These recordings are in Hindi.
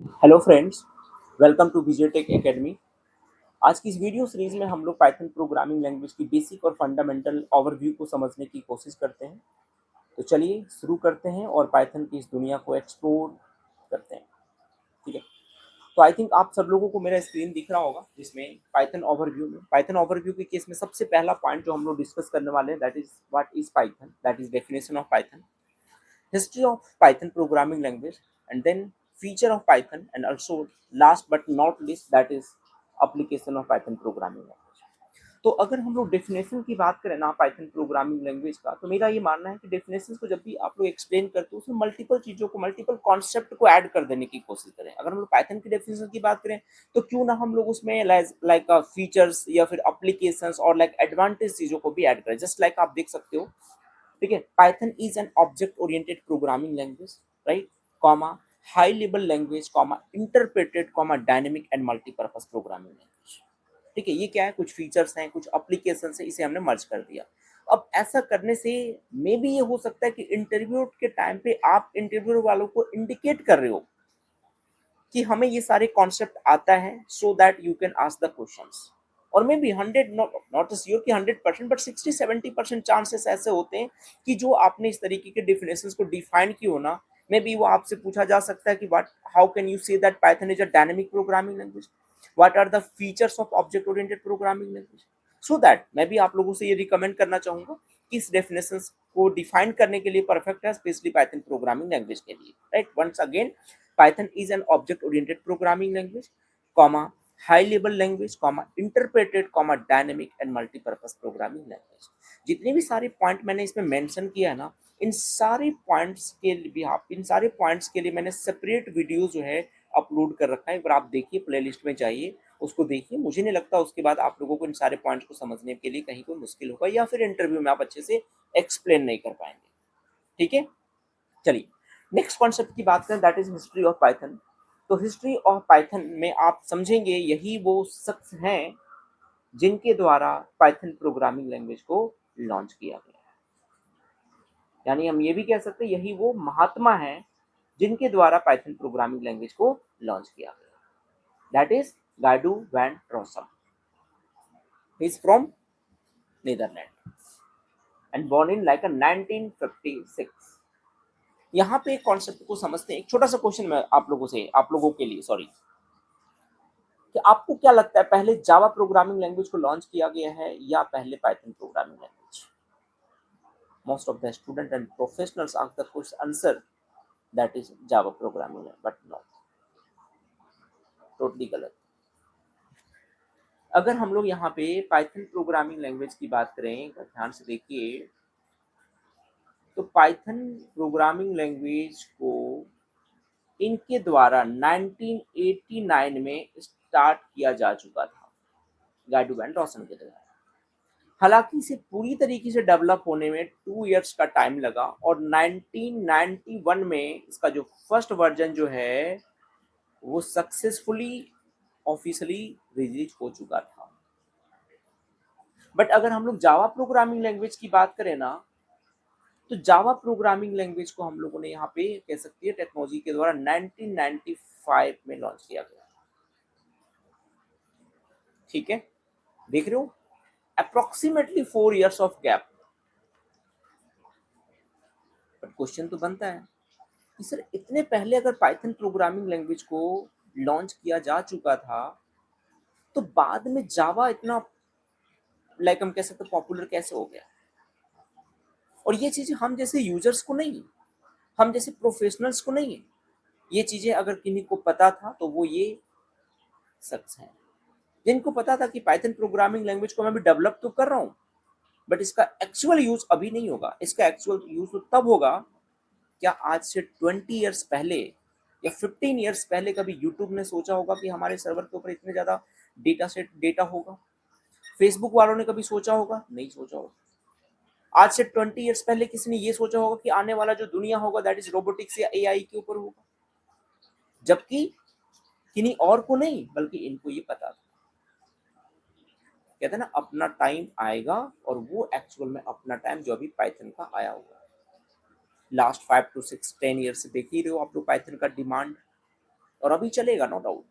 Hello friends, welcome to VijayTech academy. आज की इस वीडियो सीरीज में हम लोग पाइथन प्रोग्रामिंग लैंग्वेज की बेसिक और फंडामेंटल ओवरव्यू को समझने की कोशिश करते हैं। तो चलिए शुरू करते हैं और पाइथन की इस दुनिया को एक्सप्लोर करते हैं। ठीक है, तो आई थिंक आप सब लोगों को मेरा स्क्रीन दिख रहा होगा, जिसमें पाइथन ओवरव्यू के केस में सबसे पहला पॉइंट जो हम लोग डिस्कस करने वाले हैं, that is what is Python, that is definition of Python, history of Python programming language, and then feature of Python, and also last but not least that is application of Python programming language. तो अगर हम लोग डेफिनेशन की बात करें ना पाइथन प्रोग्रामिंग लैंग्वेज का, तो मेरा ये मानना है कि डेफिनेशन को जब भी आप लोग एक्सप्लेन करते हो उसमें मल्टीपल चीज़ों को, मल्टीपल कॉन्सेप्ट को ऐड कर देने की कोशिश करें। अगर हम लोग पाइथन की डेफिनेशन की बात करें तो क्यों ना हम लोग उसमें लाइक फीचर्स या फिर अप्लीकेशंस और लाइक एडवांटेज चीज़ों को भी ऐड करें। जस्ट लाइक आप देख सकते हो, ठीक है, Python is an object oriented programming language, right, comma high level language, comma interpreted, comma dynamic and multipurpose programming language. ठीक है, ये क्या है, कुछ फीचर्स हैं, कुछ अप्लीकेशन है, इसे हमने मर्ज कर दिया। अब ऐसा करने से मे बी ये हो सकता है कि इंटरव्यू के टाइम पे आप इंटरव्यू वालों को इंडिकेट कर रहे हो कि हमें ये सारे कॉन्सेप्ट आता है, so that you can ask the questions. और मे बी 100 नॉट श्योर कि 100%, बट 60-70% चांसेस ऐसे होते हैं कि जो आपने इस तरीके के डिफिनेशंस को डिफाइन की हो ना, मे बी वो आपसे पूछा जा सकता है कि what, how can you say that Python is a dynamic programming language, what are the features of object oriented programming language. So that मैं भी आप लोगों से ये रिकमेंड करना चाहूंगा कि इस डेफिनेशन को डिफाइन करने के लिए परफेक्ट है, स्पेशली पाइथन प्रोग्रामिंग लैंग्वेज के लिए, right. Once again, Python is an object oriented programming language, comma high level language, comma interpreted, comma dynamic and multipurpose programming language. जितने भी सारे पॉइंट मैंने इसमें मेंशन किया है ना, इन सारे पॉइंट्स के लिए इन सारे पॉइंट्स के लिए मैंने सेपरेट वीडियो जो है अपलोड कर रखा है। एक बार आप देखिए, प्लेलिस्ट में जाइए, उसको देखिए। मुझे नहीं लगता उसके बाद आप लोगों को इन सारे पॉइंट्स को समझने के लिए कहीं कोई मुश्किल होगा, या फिर इंटरव्यू में आप अच्छे से एक्सप्लेन नहीं कर पाएंगे। ठीक है, चलिए नेक्स्ट कॉन्सेप्ट की बात करें, that is history of Python. तो हिस्ट्री ऑफ पाइथन में आप समझेंगे यही वो शख्स हैं जिनके द्वारा पाइथन प्रोग्रामिंग लैंग्वेज को लॉन्च किया गया है। यानी हम ये भी कह सकते हैं यही वो महात्मा हैं जिनके द्वारा पाइथन प्रोग्रामिंग लैंग्वेज को लॉन्च किया गया। That is Guido van Rossum. He is from Netherland and born in like 1956। यहाँ पे एक कॉन्सेप्ट को समझते हैं। एक छोटा सा क्वेश्चन मैं आप लोगों के लिए सॉरी, कि आपको क्या लगता है पहले जावा प्रोग्रामिंग लैंग्वेज को लॉन्च किया गया है या पहले Python programming language? Most of the student and professionals ask the question answer that is Java programming language, but no, totally गलत। अगर हम लोग यहाँ पे पाइथन प्रोग्रामिंग लैंग्वेज की बात करें, ध्यान से देखिए, तो पाइथन प्रोग्रामिंग लैंग्वेज को इनके द्वारा 1989 में स्टार्ट किया जा चुका था, गाइडू वैन रॉसन के द्वारा। हालांकि इसे पूरी तरीके से डेवलप होने में 2 इयर्स का टाइम लगा, और 1991 में इसका जो फर्स्ट वर्जन जो है वो सक्सेसफुली ऑफिशियली रिलीज हो चुका था। बट अगर हम लोग जावा प्रोग्रामिंग लैंग्वेज की बात करें ना, तो जावा प्रोग्रामिंग लैंग्वेज को हम लोगों ने यहाँ पे कह सकती है टेक्नोलॉजी के द्वारा 1995 में लॉन्च किया गया। ठीक है, देख रहे हो, approximately 4 years of gap. But question तो बनता है कि सर इतने पहले अगर पाइथन प्रोग्रामिंग लैंग्वेज को लॉन्च किया जा चुका था, तो बाद में जावा इतना लाइक हम कह सकते पॉपुलर कैसे हो गया? और ये चीजें हम जैसे यूजर्स को नहीं, हम जैसे प्रोफेशनल्स को नहीं है। ये चीजें अगर किन्हीं को पता था तो वो ये शख्स हैं जिनको पता था कि पाइथन प्रोग्रामिंग लैंग्वेज को मैं भी डेवलप तो कर रहा हूँ, बट इसका एक्चुअल यूज अभी नहीं होगा। इसका एक्चुअल यूज तो तब होगा, क्या आज से 20 इयर्स पहले या 15 इयर्स पहले कभी यूट्यूब ने सोचा होगा कि हमारे सर्वर के ऊपर इतने ज्यादा डेटा होगा? फेसबुक वालों ने कभी सोचा होगा? नहीं सोचा होगा। आज से 20 इयर्स पहले किसी ने ये सोचा होगा कि आने वाला जो दुनिया होगा दैट इज रोबोटिक्स या एआई के ऊपर होगा? जबकि किन्हीं और को नहीं, बल्कि इनको ये पता था। कहते हैं ना, अपना टाइम आएगा, और वो एक्चुअल में अपना टाइम जो अभी पाइथन का आया हुआ है। लास्ट 5 to 6 10 ईयर से देख ही रहे हो आप लोग पाइथन का डिमांड, और अभी चलेगा, नो डाउट।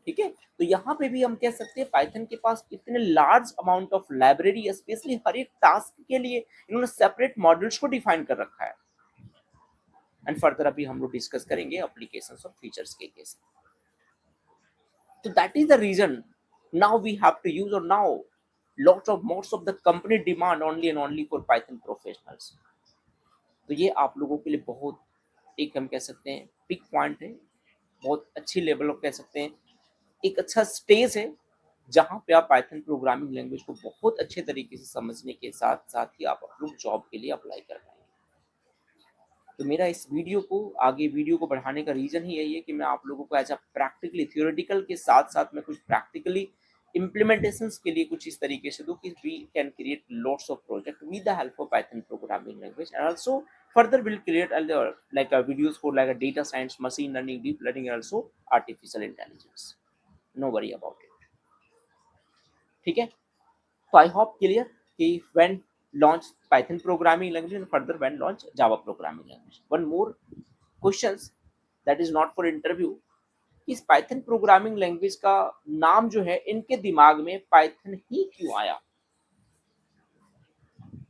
ठीक है, तो यहाँ पे भी हम कह सकते हैं पाइथन के पास इतने large amount of library, specially हर एक टास्क के लिए इन्होंने सेपरेट मॉडल्स को डिफाइन कर रखा है। एंड फर्दर अभी हम लोग डिस्कस करेंगे एप्लीकेशंस और फीचर्स के केस। तो that is the reason now we have to use, और now most of the company demand only and only for Python professionals। तो ये आप लोगों के लिए बहुत एक हम कह सकते हैं पिक पॉइंट है, बहुत अच्छी लेवल कह सकते हैं, एक अच्छा स्टेज है जहाँ पे आप पाइथन प्रोग्रामिंग लैंग्वेज को बहुत अच्छे तरीके से समझने के साथ साथ ही आप लोग जॉब के लिए अप्लाई कर पाएंगे। तो मेरा इस वीडियो को बढ़ाने का रीजन ही यही है कि मैं आप लोगों को एज अ प्रैक्टिकली थियोरेटिकल के साथ साथ में कुछ प्रैक्टिकली इम्प्लीमेंटेशंस के लिए कुछ इस तरीके से दूं कि we can create lots of project with the help of Python programming language, and also further will create like videos for like a data science, machine learning, deep learning, and also artificial intelligence, no worry about it। ठीक है, तो आई होप क्लियर कि when launch Python programming language and further when launch Java programming language। One more questions that is not for interview, इस Python programming language का नाम जो है इनके दिमाग में Python ही क्यों आया?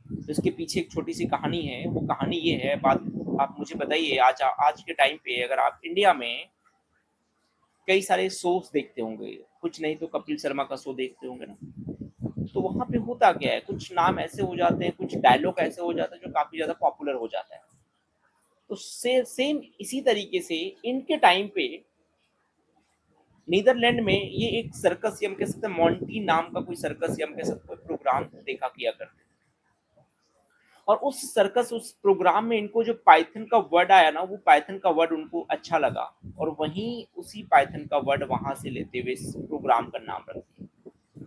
तो इसके पीछे एक छोटी सी कहानी है। वो कहानी ये है, बात आप मुझे बताइए, आज के टाइम पे अगर आप इंडिया में कई सारे शोज देखते होंगे, कुछ नहीं तो कपिल शर्मा का शो देखते होंगे ना, तो वहां पे होता क्या है, कुछ नाम ऐसे हो जाते हैं, कुछ डायलॉग ऐसे हो जाते हैं जो काफी ज्यादा पॉपुलर हो जाता है। तो सेम इसी तरीके से इनके टाइम पे नीदरलैंड में ये एक सर्कस या हम कह सकते हैं मॉन्टी नाम का कोई सर्कस या हम कह सकते हैं प्रोग्राम देखा किया करते, और उस प्रोग्राम में इनको जो पाइथन का वर्ड आया ना, वो पाइथन का वर्ड उनको अच्छा लगा, और वहीं उसी पाइथन का वर्ड वहां से लेते हुए इस प्रोग्राम का नाम रखते।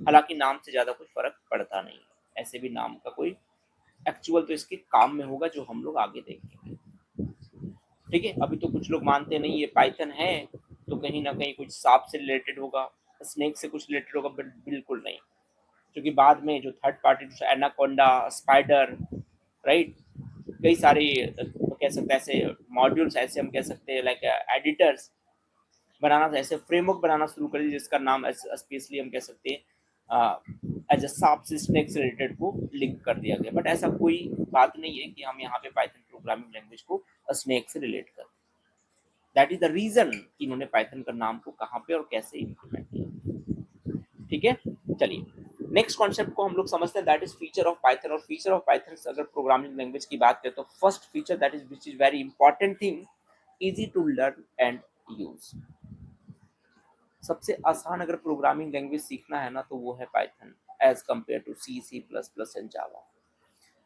हालांकि नाम से ज्यादा कुछ फर्क पड़ता नहीं, ऐसे भी नाम का कोई एक्चुअल तो इसके काम में होगा जो हम लोग आगे देखेंगे। ठीक है, अभी तो कुछ लोग मानते नहीं ये पाइथन है तो कहीं ना कहीं कुछ सांप से रिलेटेड होगा, स्नेक से कुछ रिलेटेड होगा, बट बिल्कुल नहीं। क्योंकि बाद में जो third party anaconda, spider, right, कई सारे कह सकते हैं ऐसे मॉड्यूल्स, ऐसे हम कह सकते हैं लाइक एडिटर्स बनाना, ऐसे फ्रेमवर्क बनाना शुरू कर दिया जिसका नाम स्पेशली हम कह सकते हैं एज अ सांप से स्नेक से रिलेटेड को लिंक कर दिया गया। बट ऐसा कोई बात नहीं है कि हम यहाँ पे पाइथन प्रोग्रामिंग लैंग्वेज को स्नेक से रिलेट कर। दैट इज द रीजन कि इन्होंने पाइथन का नाम को कहाँ पे और कैसे इम्प्लीमेंट किया। ठीक है, चलिए नेक्स्ट कॉन्सेप्ट को हम लोग समझते हैं, that is feature of Python. और फीचर ऑफ पाइथन अगर प्रोग्रामिंग लैंग्वेज की बात करें तो first feature that is which is very important thing, easy to learn and use. सबसे आसान अगर प्रोग्रामिंग लैंग्वेज सीखना है ना तो वो है Python as compare to C, C plus plus and Java.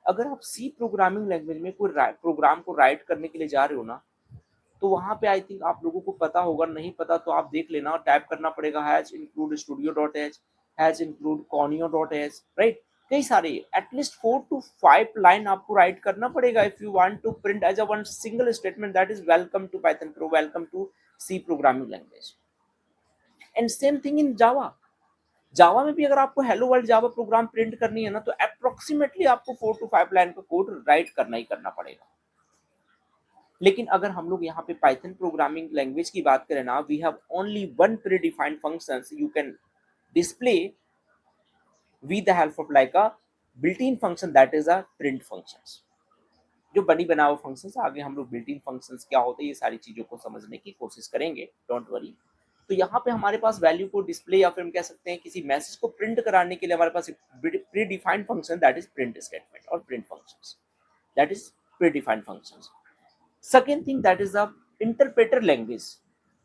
अगर आप सी प्रोग्रामिंग लैंग्वेज में कोई प्रोग्राम को राइट करने के लिए जा रहे हो ना, तो वहां पे आई थिंक आप लोगों को पता होगा, नहीं पता तो आप देख लेना, टाइप करना पड़ेगा hash include studio dot h, hash include conio dot h, right. कई सारे एटलीस्ट 4 to 5 लाइन आपको राइट करना पड़ेगा if you want to print as a one single statement that is welcome to Python pro, welcome to C programming language. And same thing in Java. Java में भी अगर आपको hello world Java program print करनी है ना, तो अप्रोक्सीमेटली आपको 4 to 5 लाइन का कोड राइट करना ही करना पड़ेगा। लेकिन अगर हम लोग यहाँ पे पाइथन प्रोग्रामिंग लैंग्वेज की बात करें ना, we have only one predefined functions you can display with the help of like a built in function that is a print functions. जो बनी बनाओ फंक्शंस, आगे हम लोग बिल्ट इन फंक्शंस क्या होते हैं ये सारी चीजों को समझने की कोशिश करेंगे, डोंट वरी। तो यहाँ पे हमारे पास वैल्यू को डिस्प्ले या फिर हम कह सकते हैं किसी मैसेज को प्रिंट कराने के लिए हमारे पास predefined function that is print statement और print functions, that is predefined functions. Second thing that is the interpreter language.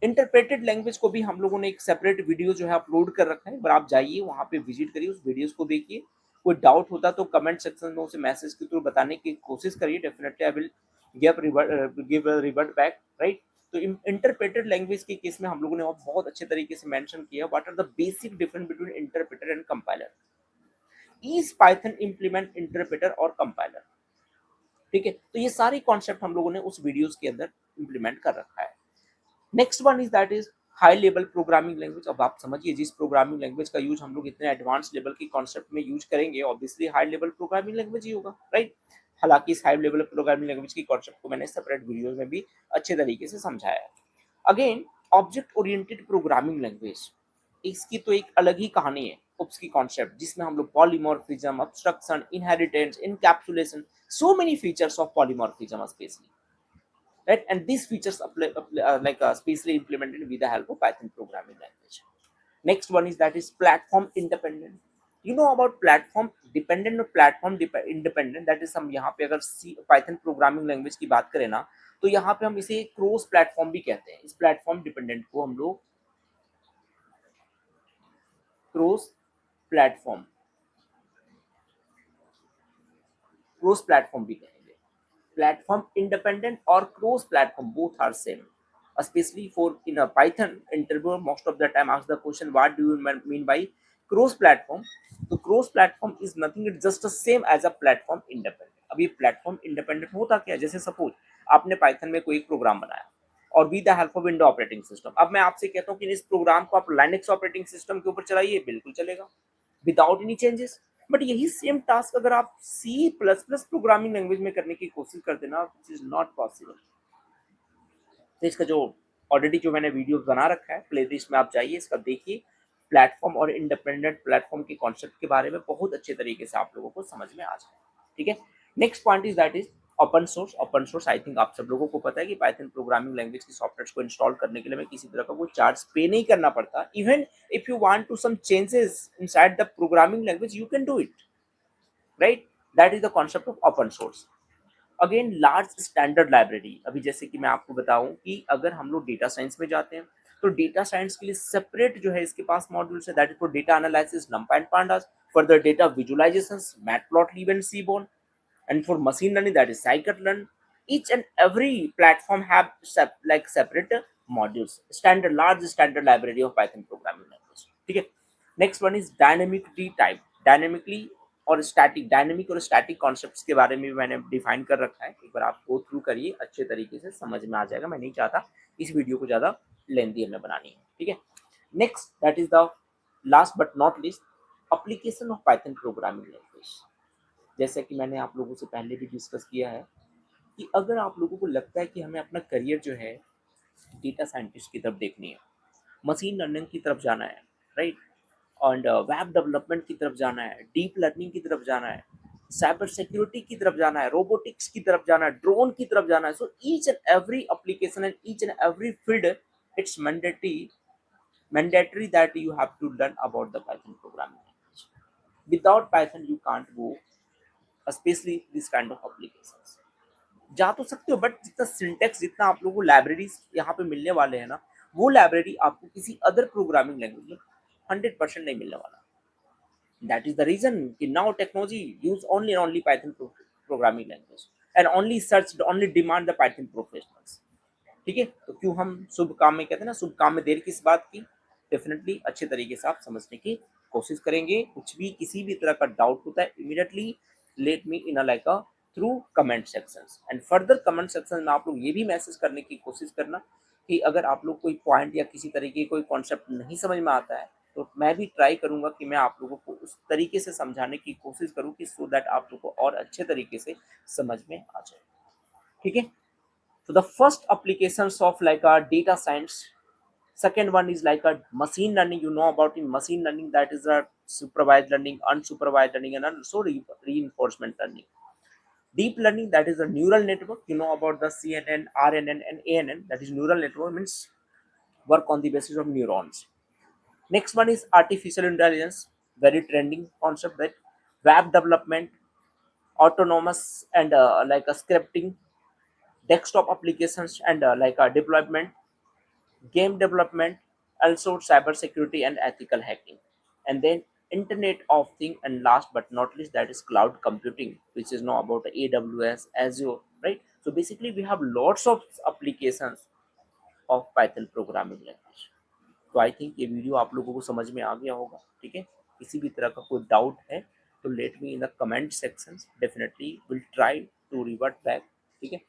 Interpreted language को भी हम लोगों ने एक सेपरेट वीडियो जो है अपलोड कर रखा है, पर आप जाइए वहां पे विजिट करिए, उस वीडियोस को देखिए। कोई डाउट होता तो कमेंट सेक्शन में उसे मैसेज के थ्रू बताने की कोशिश करिए, definitely I will give revert back, right. तो इंटरप्रेटेड लैंग्वेज के केस में हम लोगों ने बहुत अच्छे तरीके से मेंशन किया what are the basic difference between interpreter and compiler. Is Python implement interpreter और कंपाइलर। ठीक है, तो ये सारे कॉन्सेप्ट हम लोगों ने उस वीडियोस के अंदर इंप्लीमेंट कर रखा है। Next one is that is high level programming language. अब आप समझिए जिस प्रोग्रामिंग लैंग्वेज का यूज हम लोग इतने एडवांस लेवल के कॉन्सेप्ट में यूज करेंगे, obviously high level programming language ही होगा, राइट। हालांकि इस हाई लेवल प्रोग्रामिंग लैंग्वेज की कॉन्सेप्ट को मैंने सेपरेट वीडियो में भी अच्छे तरीके से समझाया है। Again object oriented programming language, इसकी तो एक अलग ही कहानी है, उप्स की कॉन्सेप्ट, जिसमें हम लोग polymorphism, abstraction, inheritance, encapsulation, so many features of polymorphism especially, right? And these features specially implemented with the help of Python programming language. Next one is that is platform independent. You know about platform dependent और platform independent, that is हम यहाँ पे अगर Python programming language की बात करें ना, तो यहाँ पे हम इसे क्रॉस प्लेटफॉर्म भी कहते हैं। इस प्लेटफॉर्म डिपेंडेंट को हम लोग क्रॉस प्लेटफॉर्म भी कहेंगे। Platform independent or cross platform, both are same, especially for in a Python interview most of the time ask the question what do you mean by cross platform. तो cross platform is nothing, it's just the same as a platform independent. अब ये platform independent होता क्या है, जैसे सपोज आपने Python में कोई एक प्रोग्राम बनाया और with the help of window operating system, अब मैं आपसे कहता हूँ कि इस प्रोग्राम को आप लाइनक्स ऑपरेटिंग सिस्टम के ऊपर चलाइए, बिल्कुल चलेगा विदाउट एनी चेंजेस। बट यही सेम टास्क अगर आप C plus plus programming language में करने की कोशिश करते ना, विच इज नॉट पॉसिबल। तो इसका जो ऑलरेडी जो मैंने वीडियो बना रखा है प्लेलिस्ट में, आप जाइए इसका देखिए, प्लेटफॉर्म और इंडिपेंडेंट प्लेटफॉर्म के कॉन्सेप्ट के बारे में बहुत अच्छे तरीके से आप लोगों को समझ में आ जाए। ठीक है, next point is that is open source. Open source I think आप सब लोगों को पता है कि पाइथन प्रोग्रामिंग लैंग्वेज की सॉफ्टवेयर को इंस्टॉल करने के लिए हमें किसी तरह का कोई चार्ज पे नहीं करना पड़ता। Even if you want to some changes inside the programming language you can do it, right? That is the concept of open source. Again large standard library, अभी जैसे कि मैं आपको बताऊं कि अगर हम लोग डेटा साइंस में जाते हैं तो डेटा साइंस के लिए सेपरेट जो है इसके पास मॉड्यूल्स है, that is for data analysis numpy and pandas, for the data visualizations matplotlib and seaborn, and for machine learning that is scikit-learn. Each and every platform have separate modules, standard large standard library of Python programming language. ठीक है, next one is dynamic D type. Dynamically और स्टैटिक, डायनेमिक और स्टैटिक कॉन्सेप्ट्स के बारे में भी मैंने डिफाइन कर रखा है, एक बार आप गो थ्रू करिए, अच्छे तरीके से समझ में आ जाएगा। मैं नहीं चाहता इस वीडियो को ज़्यादा लेंथी हमें बनानी है। ठीक है, next that is the last but not list, application of Python programming language. जैसे कि मैंने आप लोगों से पहले भी डिस्कस किया है कि अगर आप लोगों को लगता है कि हमें अपना करियर जो है डेटा साइंटिस्ट की तरफ देखनी है, मशीन लर्निंग की तरफ जाना है, राइट, और वेब डेवलपमेंट की तरफ जाना है, डीप लर्निंग की तरफ जाना है, साइबर सिक्योरिटी की तरफ जाना है, रोबोटिक्स की तरफ जाना है, ड्रोन की तरफ जाना है, so each and every application and each and every field it's mandatory that you have to learn about the Python programming language. Without Python you can't go specially this kind of applications. जा तो सकते हो बट जितना सिंटेक्स, जितना आप लोगों को लाइब्रेरीज यहाँ पे मिलने वाले हैं ना, वो लाइब्रेरी आपको किसी अदर प्रोग्रामिंग लैंग्वेज में 100% नहीं मिलने वाला। दैट इज द रीजन कि now technology use only Python programming language and only search only demand the Python professionals. ठीक है, तो क्यों हम शुभ काम में कहते हैं ना, शुभ काम में देर किस बात की। डेफिनेटली अच्छे तरीके से आप समझने की कोशिश करेंगे। कुछ भी किसी भी तरह का डाउट होता है immediately late me in a through comment sections, and further comment section में आप लोग ये भी मैसेज करने की कोशिश करना कि अगर आप लोग कोई पॉइंट या किसी तरीके कोई कॉन्सेप्ट नहीं समझ में आता है तो मैं भी ट्राई करूंगा कि मैं आप लोगों को उस तरीके से समझाने की कोशिश करूं कि सो दैट आप लोग को और अच्छे तरीके से समझ में आ जाए। ठीक है, so the first applications of data science, second one is like a machine learning. You know about in machine learning that is a supervised learning, unsupervised learning, and also reinforcement learning. Deep learning, that is a neural network. You know about the CNN, RNN, and ANN, that is neural network, means work on the basis of neurons. Next one is artificial intelligence, very trending concept, that web development, autonomous and like a scripting, desktop applications and deployment, game development, also cyber security and ethical hacking, and then Internet of Things, and last but not least that is cloud computing, which is now about AWS, Azure, right? So basically we have lots of applications of Python programming language. तो आई थिंक ये वीडियो आप लोगों को समझ में आ गया होगा। ठीक है, किसी भी तरह का कोई डाउट है तो let me in the comment section, definitely will try to revert back. ठीक है,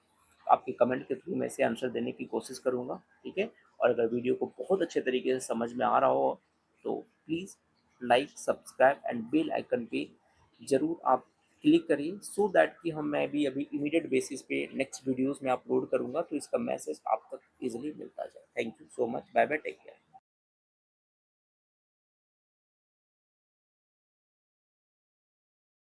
आपके कमेंट के थ्रू मैं इसे आंसर देने की कोशिश करूँगा। ठीक है, और अगर वीडियो को बहुत अच्छे तरीके से समझ में आ रहा हो तो please like, subscribe and bell icon पे ज़रूर आप क्लिक करिए सो दैट कि मैं भी अभी इमीडिएट बेसिस पे नेक्स्ट वीडियोस में अपलोड करूँगा तो इसका मैसेज आप तक ईज़िली मिलता जाए। Thank you so much. Bye bye, take care.